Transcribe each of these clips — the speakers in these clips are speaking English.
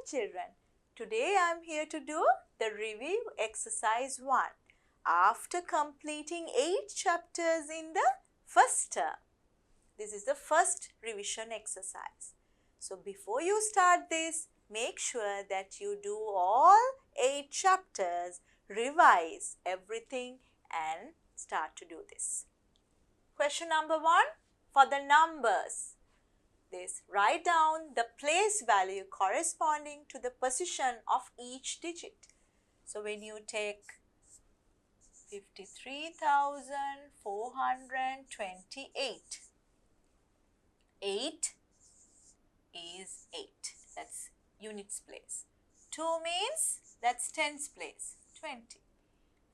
children. Today I am here to do the review exercise 1 after completing 8 chapters in the first term. This is the first revision exercise. So before you start this, make sure that you do all 8 chapters, revise everything and start to do this. Question number 1, for the numbers. Write down the place value corresponding to the position of each digit. So when you take 53,428, 8 is 8, that's units place. 2 means that's tens place, 20.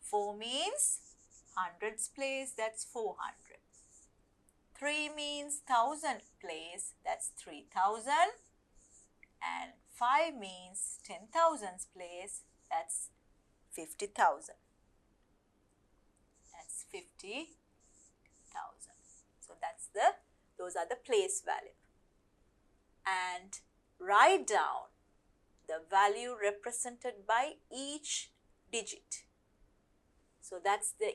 4 means hundreds place, that's 400. 3 means thousand place, that's 3,000. And 5 means 10,000s place, that's 50,000. That's 50,000. So those are the place value. And write down the value represented by each digit. So that's the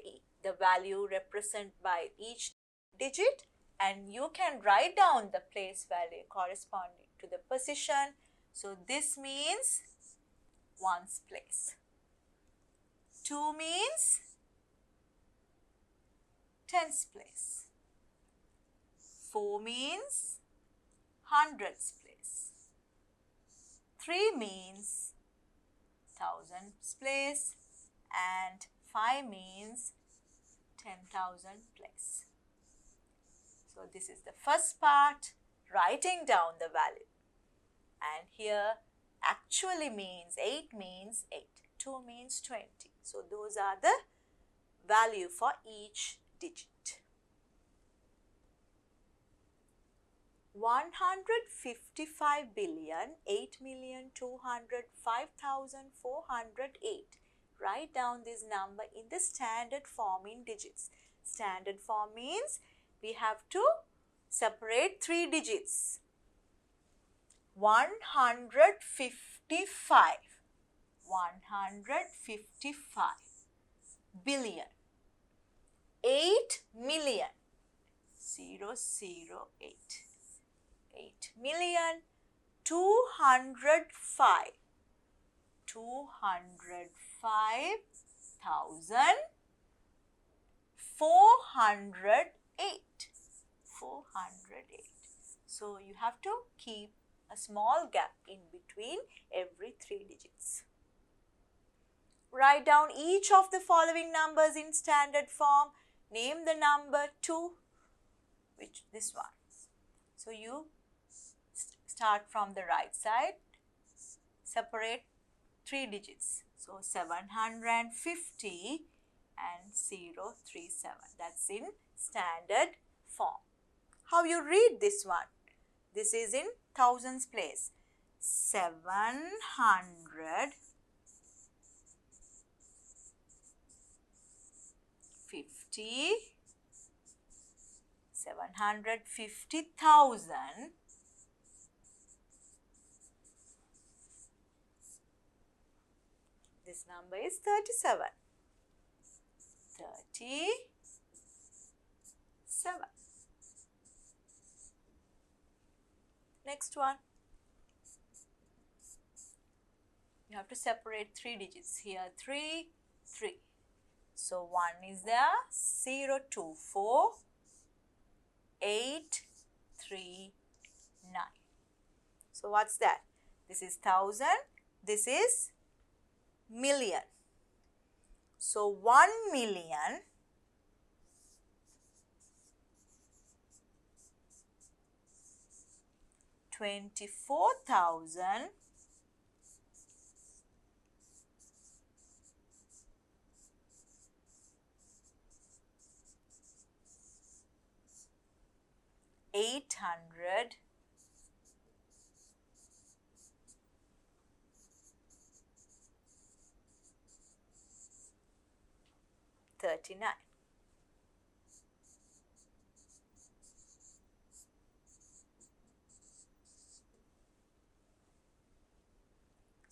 value represented by each digit, and you can write down the place value corresponding to the position. So this means ones place. 2 means tens place. 4 means hundreds place. 3 means thousands place, and 5 means 10,000 place. So this is the first part, writing down the value. And here actually means 8 means 8, 2 means 20. So those are the value for each digit. 155,8,205,408. Write down this number in the standard form in digits. Standard form means we have to separate 3 digits. 155 billion. 8 million. 008. 8 million. 205. 205,408. 408. So you have to keep a small gap in between every 3 digits. Write down each of the following numbers in standard form. Name the number 2, which this one. So you start from the right side, separate 3 digits. So 750 and 037. That's in standard form. How you read this one? This is in thousands place. 750 750,000 this number is 37. 37. Next one. You have to separate 3 digits here. 3, 3. So 1 is there. 024 839. So what's that? This is thousand. This is million. So 1,000,000 24,000 800 39.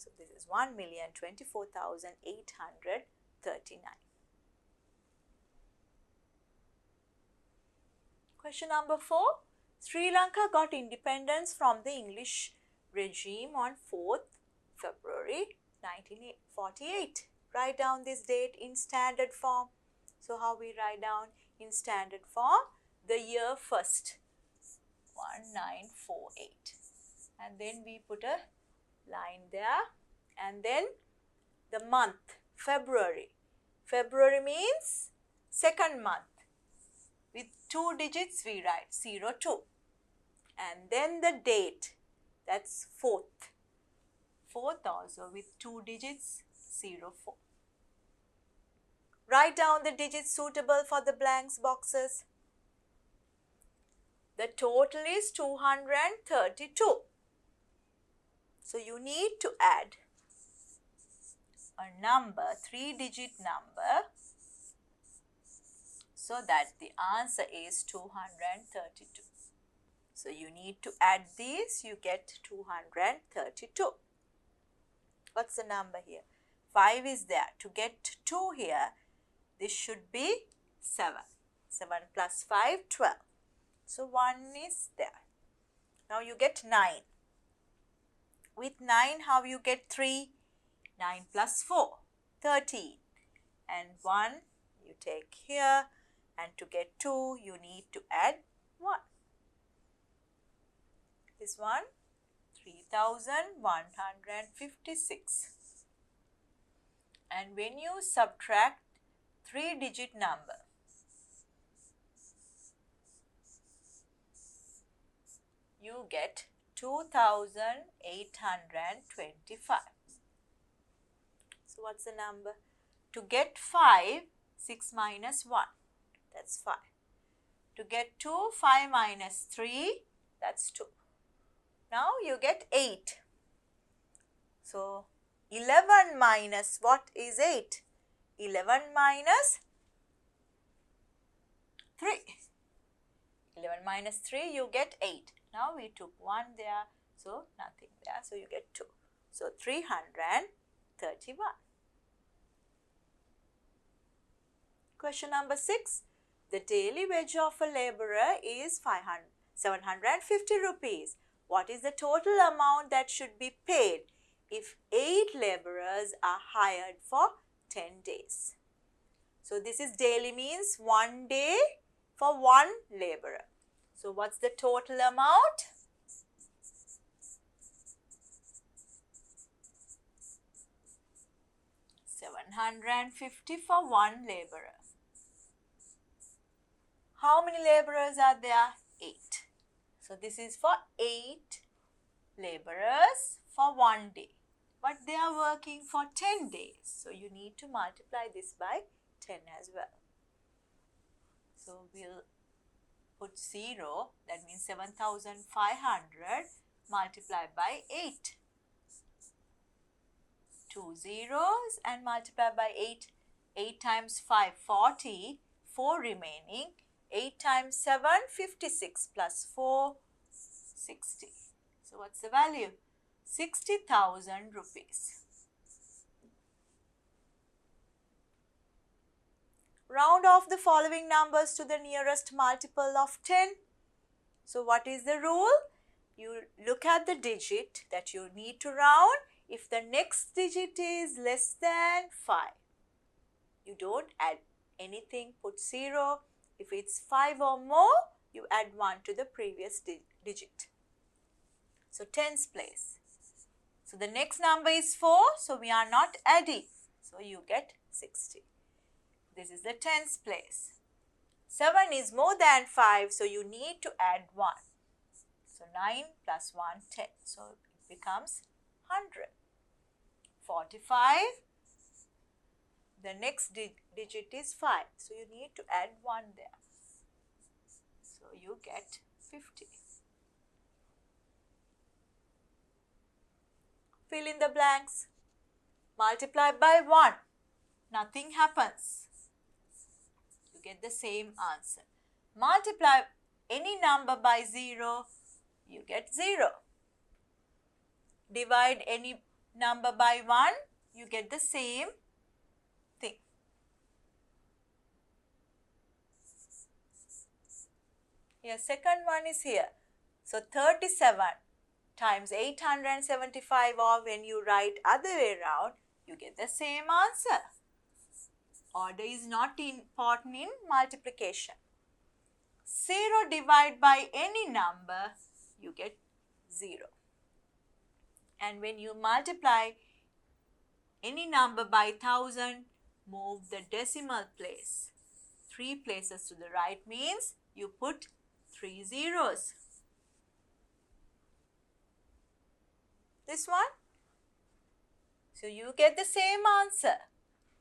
So this is 1,024,839. Question number 4. Sri Lanka got independence from the English regime on 4th February 1948. Write down this date in standard form. So how we write down in standard form? The year first, 1948. And then we put a line there. And then the month, February. February means second month. With 2 digits we write 02. And then the date, that's 4th. 4th also with 2 digits 04. Write down the digits suitable for the blanks boxes. The total is 232. So you need to add a number, 3-digit number, so that the answer is 232. So you need to add these, you get 232. What's the number here? 5 is there. To get 2 here, this should be 7. 7 plus 5, 12. So 1 is there. Now you get 9. With 9, how you get 3? 9 plus 4, 13. And 1 you take here. And to get 2, you need to add 1. This one, 3,156. And when you subtract 3-digit number, you get 2,825. So what's the number? To get 5, 6 minus 1, that's 5. To get 2, 5 minus 3, that's 2. Now you get 8. So 11 minus what is 8? 11 minus 3. 11 minus 3, you get 8. Now we took 1 there, so nothing there, so you get 2. So 331. Question number 6. The daily wage of a laborer is 750 rupees. What is the total amount that should be paid if 8 laborers are hired for 10 days? So this is daily means 1 day for 1 laborer. So what's the total amount? $750 for 1 laborer. How many laborers are there? 8. So this is for 8 laborers for 1 day. But they are working for 10 days. So you need to multiply this by 10 as well. So we'll put 0, that means 7,500 multiplied by 8. 2 zeros and multiply by 8. 8 times 5, 40. 4 remaining. 8 times 7, 56 plus 4, 60. So what's the value? 60,000 rupees. Round off the following numbers to the nearest multiple of 10. So what is the rule? You look at the digit that you need to round. If the next digit is less than 5, you don't add anything, put 0. If it's 5 or more, you add 1 to the previous digit. So tens place. So the next number is 4, so we are not adding. So you get 60. This is the tens place. 7 is more than 5, so you need to add 1. So 9 plus 1, 10. So it becomes 100. 45. The next digit is 5. So you need to add 1 there. So you get 50. Fill in the blanks. Multiply by 1. Nothing happens. You get the same answer. Multiply any number by 0. You get 0. Divide any number by 1, you get the same thing. Here, second one is here. So 37 times 875, or when you write other way around, you get the same answer. Order is not important in multiplication. 0 divided by any number, you get 0. And when you multiply any number by 1000, move the decimal place 3 places to the right, means you put 3 zeros. This one. So you get the same answer.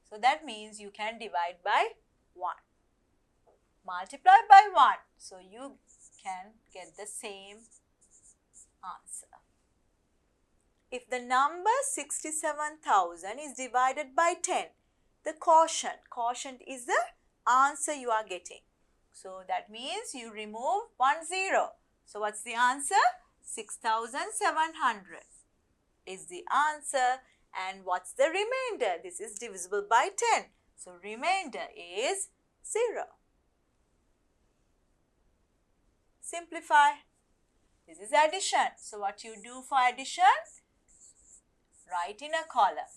So that means you can divide by 1. Multiply by 1. So you can get the same answer. If the number 67,000 is divided by 10, the quotient is the answer you are getting. So that means you remove 1 0. So what's the answer? 6,700 is the answer. And what's the remainder? This is divisible by 10. So remainder is 0. Simplify. This is addition. So what you do for addition? Write in a column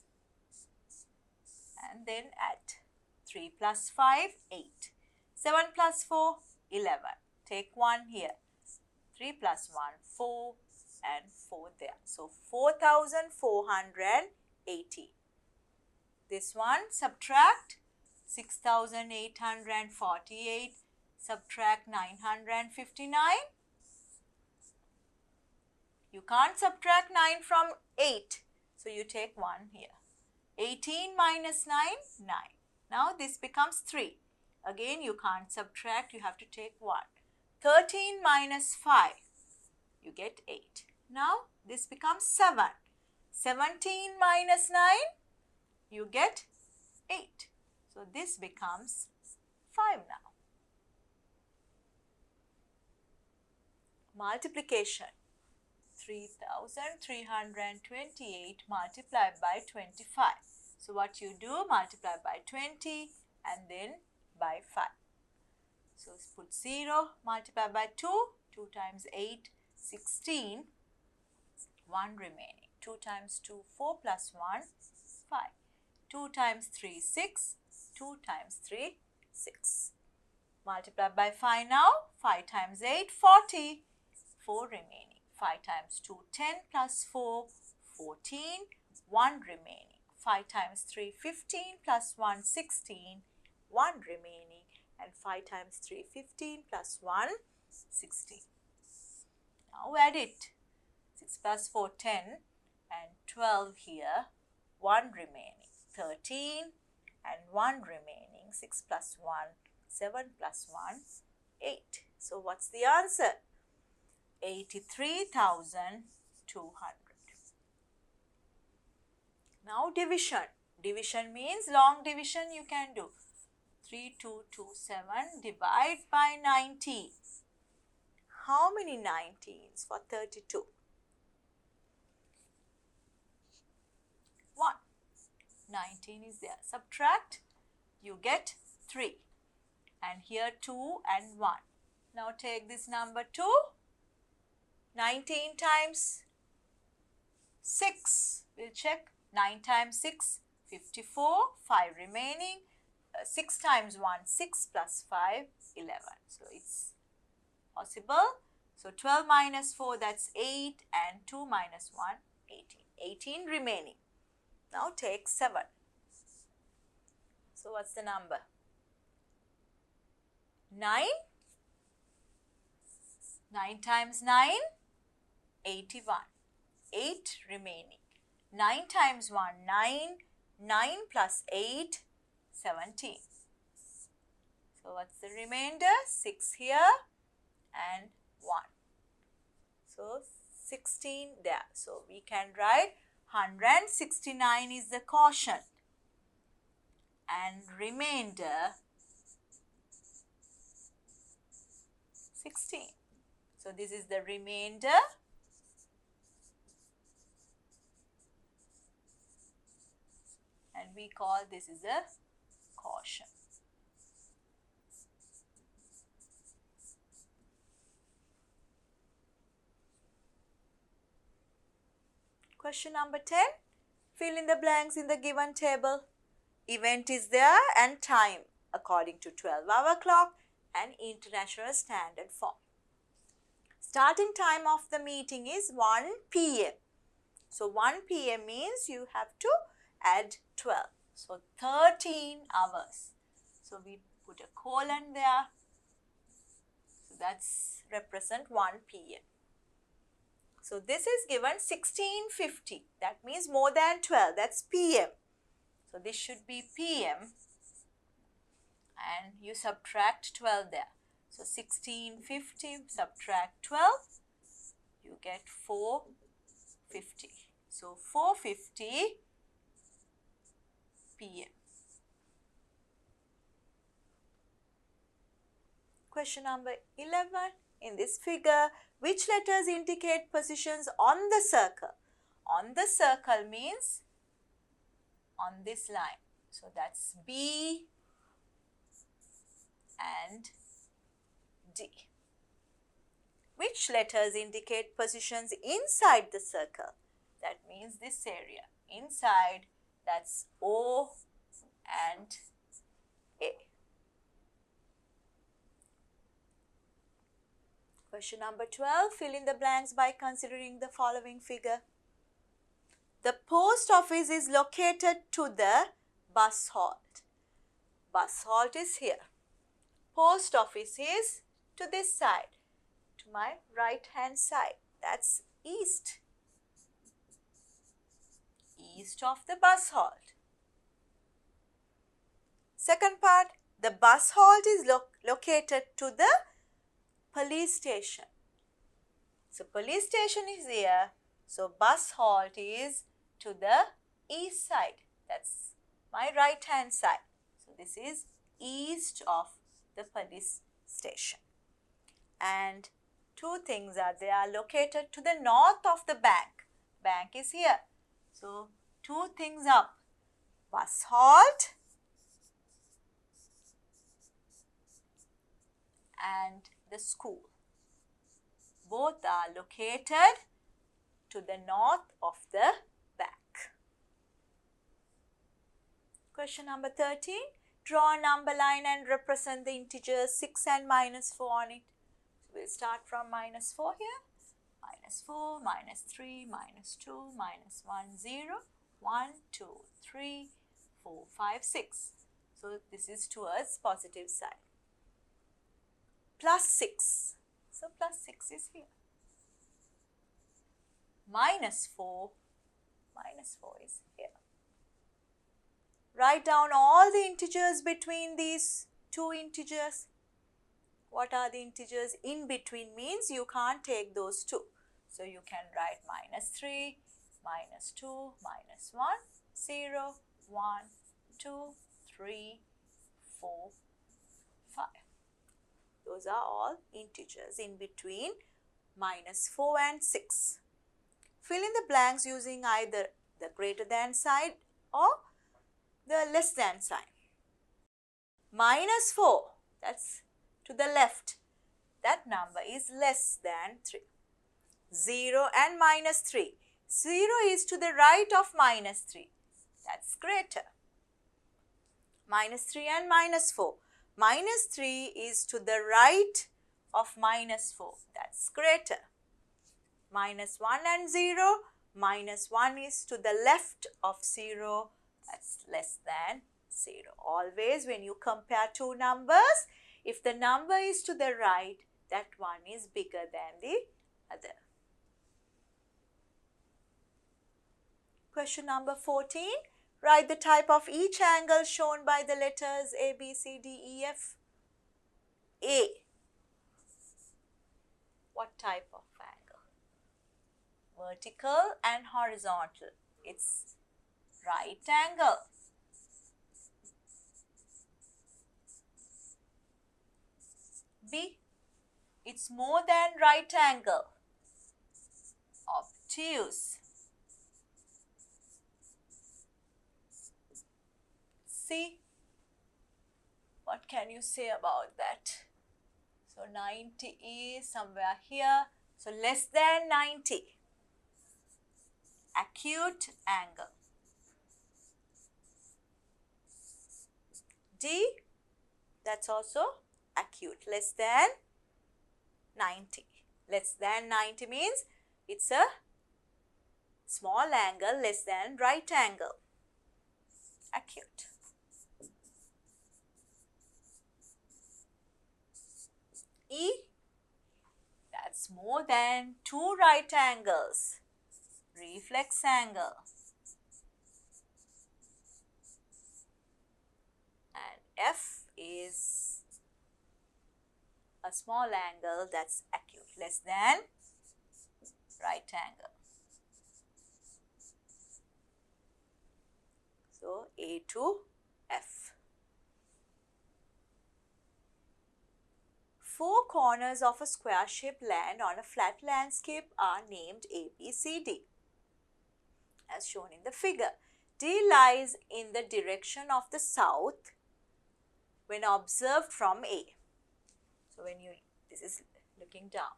and then add. 3 plus 5, 8. 7 plus 4, 11. Take 1 here. 3 plus 1, 4 and 4 there. So 4,480. This one, subtract 6,848. Subtract 959. You can't subtract 9 from 8. So you take 1 here. 18 minus 9, 9. Now this becomes 3. Again you can't subtract, you have to take 1. 13 minus 5, you get 8. Now this becomes 7. 17 minus 9, you get 8. So this becomes 5 now. Multiplication. 3,328 multiplied by 25. So what you do, multiply by 20 and then by 5. So put 0, multiply by 2, 2 times 8, 16, 1 remaining. 2 times 2, 4 plus 1, 5. 2 times 3, 6, 2 times 3, 6. Multiply by 5 now, 5 times 8, 40, 4 remaining. 5 times 2, 10 plus 4, 14, 1 remaining. 5 times 3, 15 plus 1, 16, 1 remaining. And 5 times 3, 15 plus 1, 16. Now add it. 6 plus 4, 10 and 12 here, 1 remaining. 13 and 1 remaining. 6 plus 1, 7 plus 1, 8. So what's the answer? 83,200. Now division. Division means long division you can do. 3227 divide by 19. How many 19s for 32? 1. 19 is there. Subtract, you get 3. And here 2 and 1. Now take this number 2. 19 times 6. We'll check. 9 times 6, 54. 5 remaining. 6 times 1, 6 plus 5, 11. So it's possible. So 12 minus 4, that's 8. And 2 minus 1, 18. 18 remaining. Now take 7. So what's the number? 9. 9 times 9, 81. 8 remaining. 9 times 1, 9. 9 plus 8, 17. So what's the remainder? 6 here and 1. So 16 there. So we can write 169 is the quotient and remainder 16. So this is the remainder we call this is a caution. Question number 10. Fill in the blanks in the given table. Event is there and time according to 12-hour clock and International Standard Form. Starting time of the meeting is 1 p.m. So 1 p.m. means you have to add 12. So 13 hours. So we put a colon there. So that's represent 1 p.m. So this is given 16:50. That means more than 12. That's p.m. So this should be p.m. and you subtract 12 there. So 16:50 subtract 12, you get 4:50. So 4:50 p.m. Question number 11. In this figure, which letters indicate positions on the circle? On the circle means on this line. So that's B and D. Which letters indicate positions inside the circle? That means this area. Inside, that's O and A. Question number 12. Fill in the blanks by considering the following figure. The post office is located to the bus halt. Bus halt is here. Post office is to this side, to my right hand side. That's east. East of the bus halt. Second part, the bus halt is located to the police station. So police station is here. So bus halt is to the east side. That's my right hand side. So this is east of the police station. And two things are they are located to the north of the bank. Bank is here. So two things up. Bus halt and the school. Both are located to the north of the bank. Question number 13. Draw a number line and represent the integers 6 and -4 on it. So we'll start from -4 here. -4, -3, -2, -1, 0, 1, 2, 3, 4, 5, 6. So this is towards positive side. +6. So +6 is here. -4 is here. Write down all the integers between these two integers. What are the integers in between means you can't take those two. So you can write -3, -2, -1, 0, 1, 2, 3, 4, 5. Those are all integers in between -4 and 6. Fill in the blanks using either the greater than sign or the less than sign. -4, that's to the left. That number is less than 3. 0 and -3. 0 is to the right of -3. That's greater. -3 and -4. -3 is to the right of -4. That's greater. -1 and 0. -1 is to the left of 0. That's less than 0. Always when you compare two numbers, if the number is to the right, that one is bigger than the other. Question number 14. Write the type of each angle shown by the letters A, B, C, D, E, F. A. What type of angle? Vertical and horizontal. It's right angle. B. It's more than right angle. Obtuse. See, what can you say about that? So 90 is somewhere here. So less than 90. Acute angle. D, that's also acute, less than 90. Less than 90 means it's a small angle less than right angle. Acute. E, that's more than 2 right angles. Reflex angle. And F is a small angle that's acute, less than right angle. So A to F. 4 corners of a square-shaped land on a flat landscape are named A, B, C, D, as shown in the figure. D lies in the direction of the south when observed from A. So this is looking down.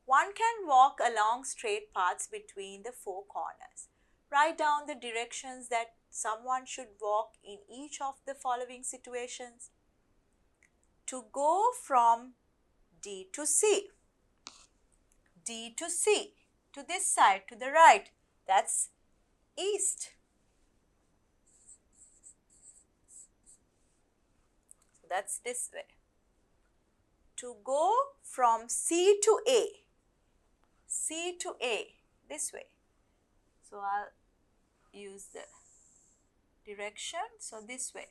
One can walk along straight paths between the 4 corners. Write down the directions that someone should walk in each of the following situations. To go from D to C. D to C, to this side, to the right, that's east. So that's this way. To go from C to A, C to A, this way. So I'll use the direction, so this way.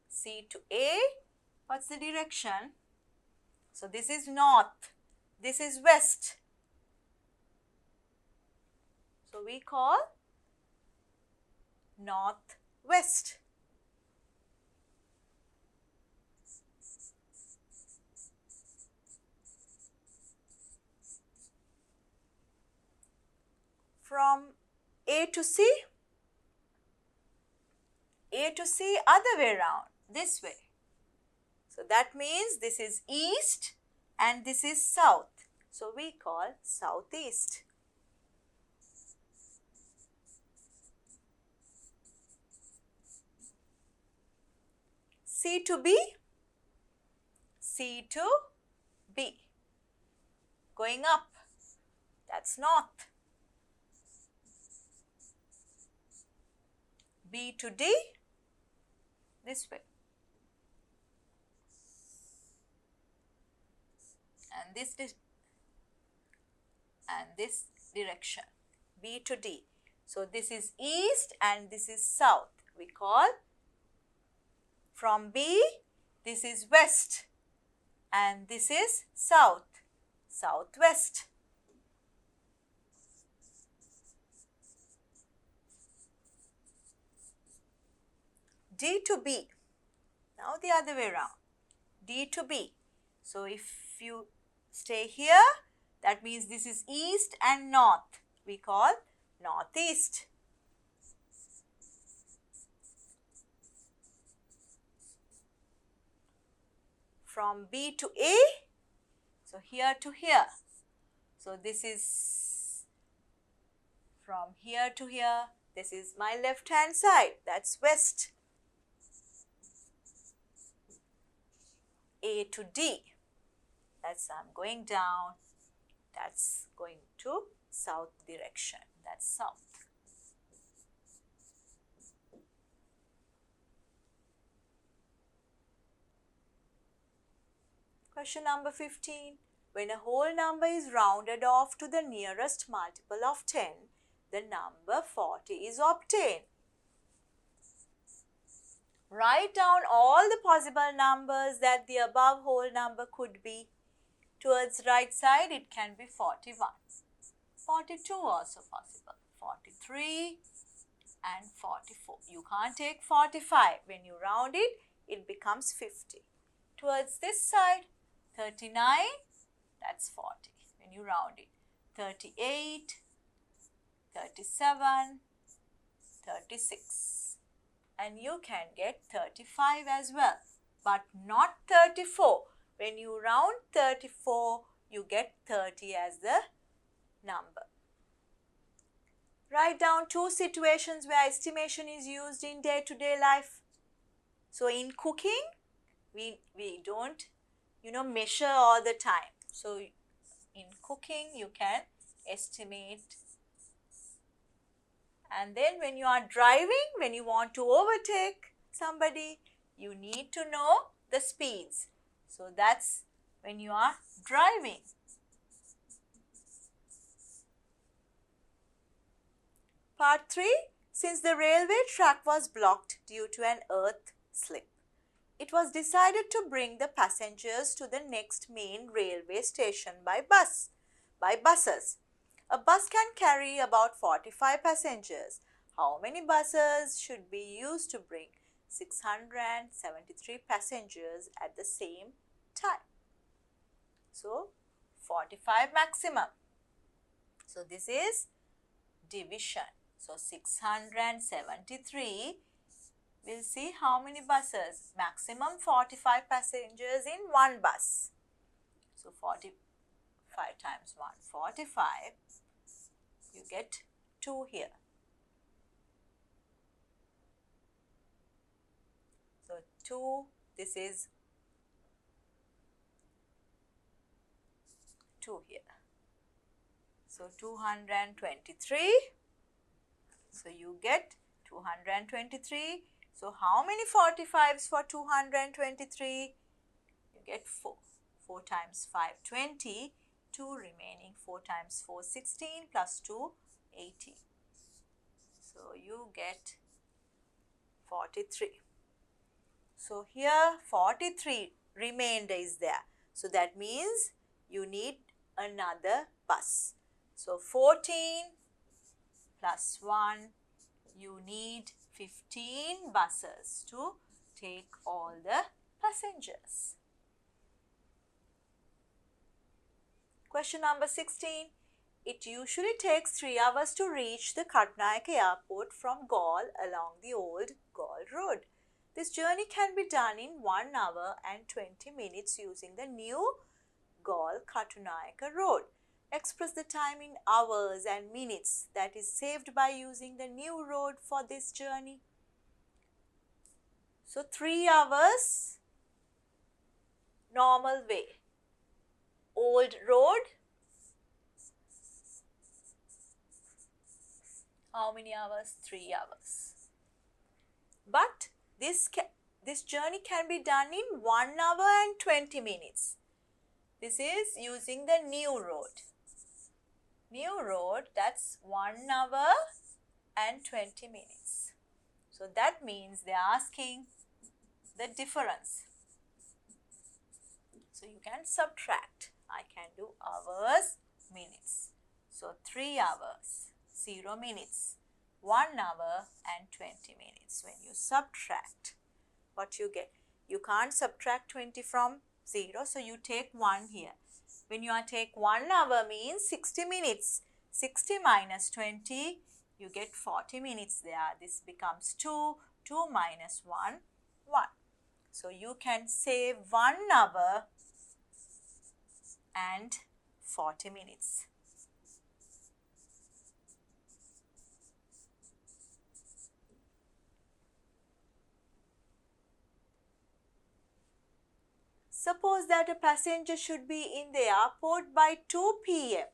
C to A, what's the direction? So this is north, this is west. So we call northwest. From A to C, other way around, this way. So that means this is east and this is south. So we call southeast. C to B, C to B. Going up, that's north. B to D, this way. And this direction, B to D. So this is east and this is south. We call from B, this is west and this is south, southwest. D to B, now the other way around, D to B. So if you stay here, that means this is east and north. We call northeast. From B to A, so here to here. So this is from here to here. This is my left hand side, that's west. A to D, that's I'm going down, that's going to south direction, that's south. Question number 15. When a whole number is rounded off to the nearest multiple of 10, the number 40 is obtained. Write down all the possible numbers that the above whole number could be. Towards right side, it can be 41. 42 also possible. 43 and 44. You can't take 45. When you round it, it becomes 50. Towards this side, 39, that's 40 when you round it. 38, 37, 36. and you can get 35 as well, but not 34. When you round 34, you get 30 as the number. Write down 2 situations where estimation is used in day-to-day life. So in cooking, we don't, measure all the time. So in cooking, you can estimate. And then when you are driving, when you want to overtake somebody, you need to know the speeds. So that's when you are driving. Part 3. Since the railway track was blocked due to an earth slip, it was decided to bring the passengers to the next main railway station by buses. A bus can carry about 45 passengers. How many buses should be used to bring 673 passengers at the same time? So 45 maximum. So this is division. So 673, we'll see how many buses. Maximum 45 passengers in one bus. So 45 times 1, 45. You get 2 here. So 2, this is 2 here. So 223. So you get 223. So how many 45s for 223? You get 4. 4 times 5, 20. 2 remaining. 4 times 4, 16 plus 2, 80. So you get 43. So here 43 remainder is there. So that means you need another bus. So 14 plus 1, you need 15 buses to take all the passengers. Question number 16. It usually takes 3 hours to reach the Katnayake airport from Galle along the old Galle road. This journey can be done in 1 hour and 20 minutes using the new Galle-Katnayake road. Express the time in hours and minutes that is saved by using the new road for this journey. So 3 hours normal way. Old road, how many hours? 3 hours. But this journey can be done in 1 hour and 20 minutes. This is using the new road. New road, that's 1 hour and 20 minutes. So that means they are asking the difference. So you can subtract. I can do hours, minutes. So 3 hours, 0 minutes, 1 hour and 20 minutes. When you subtract, what you get? You can't subtract 20 from 0, so you take 1 here. When you take 1 hour means 60 minutes. 60 minus 20, you get 40 minutes there. This becomes 2. 2 minus 1, 1. So you can save 1 hour and 40 minutes. Suppose that a passenger should be in the airport by 2 p.m.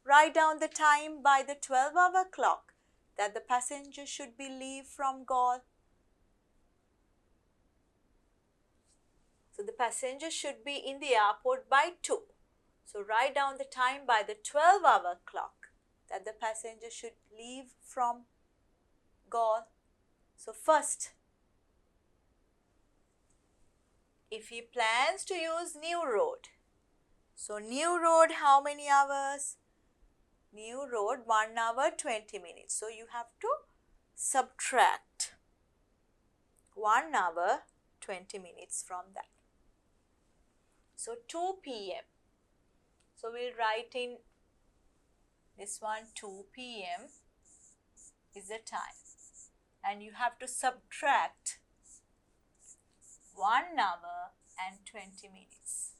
Write down the time by the 12-hour clock that the passenger should be leave from Galle. So the passenger should be in the airport by 2. So write down the time by the 12-hour clock that the passenger should leave from Galle. So first, if he plans to use new road, so new road, how many hours? New road, 1 hour, 20 minutes. So you have to subtract 1 hour, 20 minutes from that. So 2 p.m. So we'll write in this one 2 p.m. is the time. and you have to subtract 1 hour and 20 minutes.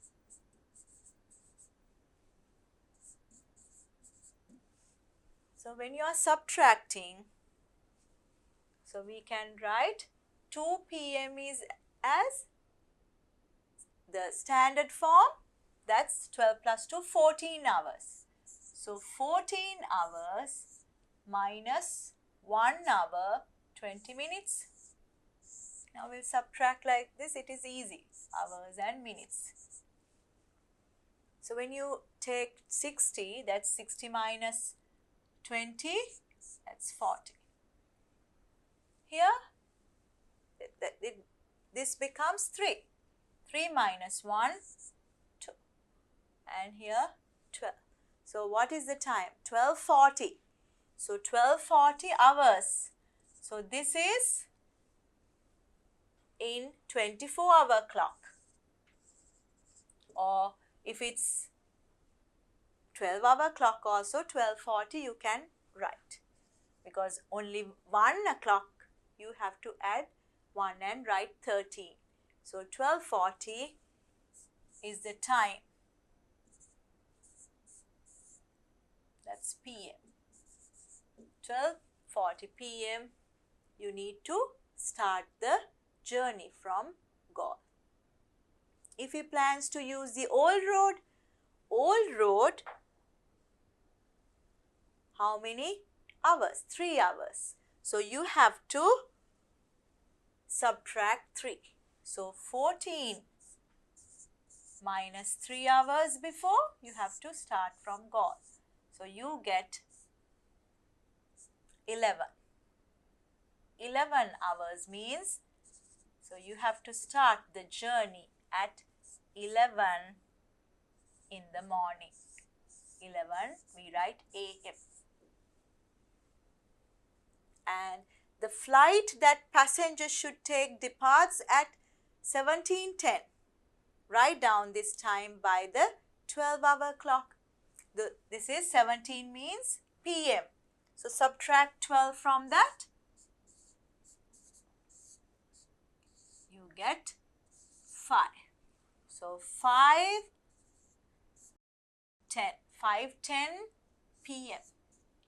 So when you are subtracting, so we can write 2 p.m. is as the standard form, that's 12 plus 2, 14 hours. So 14 hours minus 1 hour, 20 minutes. Now we'll subtract like this, it is easy, hours and minutes. So when you take 60, that's 60 minus 20, that's 40. Here, this becomes 3. 3 minus 1, 2. And here, 12. So what is the time? 12:40. So 12:40 hours. So this is in 24-hour clock. Or if it's 12-hour clock also, 12:40 you can write. Because only 1 o'clock you have to add 1 and write 13. So 12:40 is the time. That's PM. 12:40 PM you need to start the journey from Galle. If he plans to use the old road, how many hours? 3 hours. So you have to subtract 3. So 14 minus 3 hours before, you have to start from Galle. So you get 11. 11 hours means, so you have to start the journey at 11 in the morning. 11 we write AM. And the flight that passengers should take departs at 17:10. Write down this time by the 12-hour clock. This is 17 means PM. So subtract 12 from that. You get 5. So 5:10 PM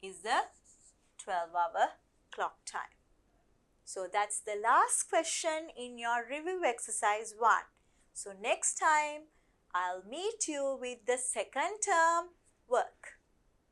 is the 12-hour clock time. So that's the last question in your review exercise 1. So next time I'll meet you with the second term work.